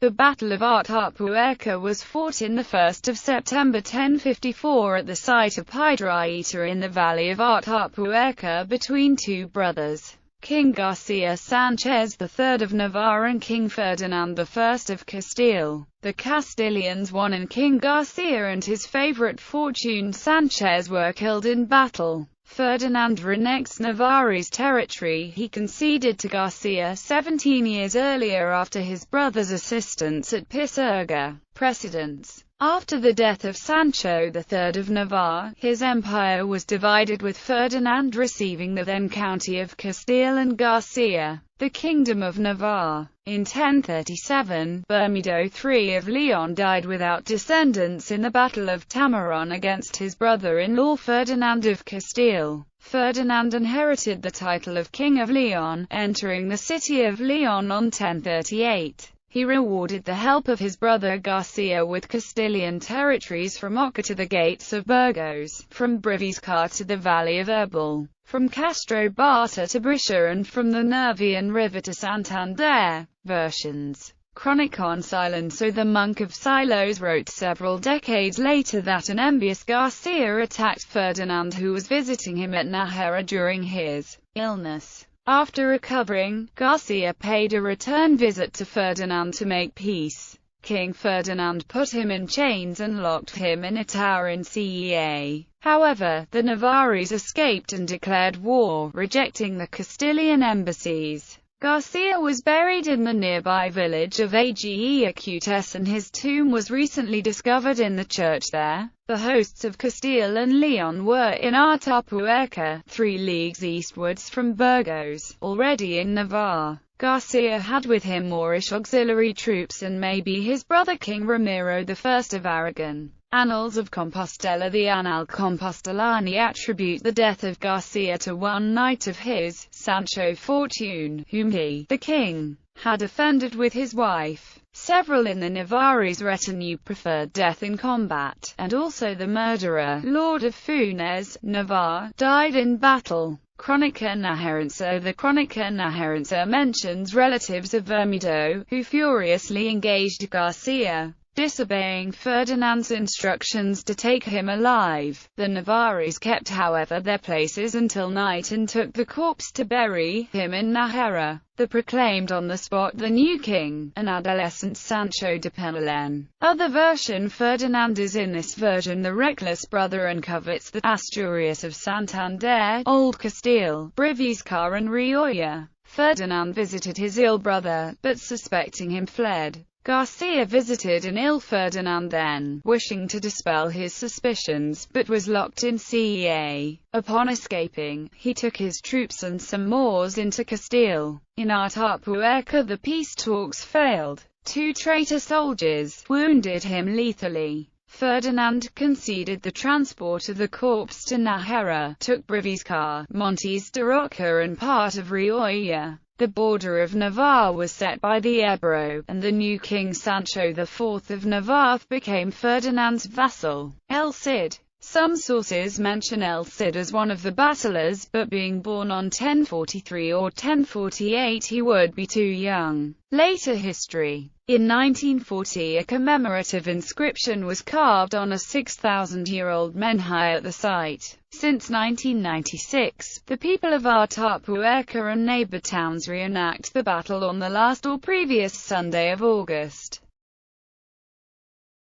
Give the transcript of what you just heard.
The Battle of Atapuerca was fought in the 1st of September 1054 at the site of Piedrahita in the valley of Atapuerca between two brothers, King Garcia Sanchez III of Navarre and King Ferdinand I of Castile. The Castilians won and King Garcia and his favorite Fortune Sanchez were killed in battle. Ferdinand renexed Navarre's territory he conceded to Garcia 17 years earlier after his brother's assistance at Pisuerga. Precedents. After the death of Sancho III of Navarre, his empire was divided, with Ferdinand receiving the then county of Castile and Garcia the kingdom of Navarre. In 1037, Bermudo III of Leon died without descendants in the Battle of Tamaron against his brother-in-law Ferdinand of Castile. Ferdinand inherited the title of King of Leon, entering the city of Leon on 1038. He rewarded the help of his brother Garcia with Castilian territories from Oca to the gates of Burgos, from Briviscar to the valley of Ebal, from Castro Bata to Brescia, and from the Nervion River to Santander. Versions. Chronicon Silencio. The monk of Silos wrote several decades later that an envious Garcia attacked Ferdinand, who was visiting him at Nájera during his illness. After recovering, Garcia paid a return visit to Ferdinand to make peace. King Ferdinand put him in chains and locked him in a tower in Cea. However, the Navarres escaped and declared war, rejecting the Castilian embassies. Garcia was buried in the nearby village of Aguiacutes, and his tomb was recently discovered in the church there. The hosts of Castile and Leon were in Atapuerca, 3 leagues eastwards from Burgos. Already in Navarre, Garcia had with him Moorish auxiliary troops and maybe his brother King Ramiro I of Aragon. Annals of Compostela. The Annal Compostelani attribute the death of Garcia to one knight of his, Sancho Fortune, whom he, the king, had offended with his wife. Several in the Navarre's retinue preferred death in combat, and also the murderer, Lord of Funes, Navarre, died in battle. Chronica Najerense. The Chronica Najerense mentions relatives of Bermudo, who furiously engaged Garcia, disobeying Ferdinand's instructions to take him alive. The Navarres kept, however, their places until night and took the corpse to bury him in Nájera. They proclaimed on the spot the new king, an adolescent Sancho de Penalen. Other version. Ferdinand is in this version the reckless brother and covets the Asturias of Santander, Old Castile, Briviscar and Rioja. Ferdinand visited his ill brother, but suspecting him fled. Garcia visited an ill Ferdinand then, wishing to dispel his suspicions, but was locked in Cea. Upon escaping, he took his troops and some Moors into Castile. In Atapuerca the peace talks failed. 2 traitor soldiers wounded him lethally. Ferdinand conceded the transport of the corpse to Nájera, took Briviscar, Montes de Roca and part of Rioja. The border of Navarre was set by the Ebro, and the new king Sancho IV of Navarre became Ferdinand's vassal. El Cid. Some sources mention El Cid as one of the basilas, but being born on 1043 or 1048 he would be too young. Later history. In 1940 a commemorative inscription was carved on a 6,000-year-old menhir at the site. Since 1996, the people of Atapuerca and neighbor towns reenact the battle on the last or previous Sunday of August.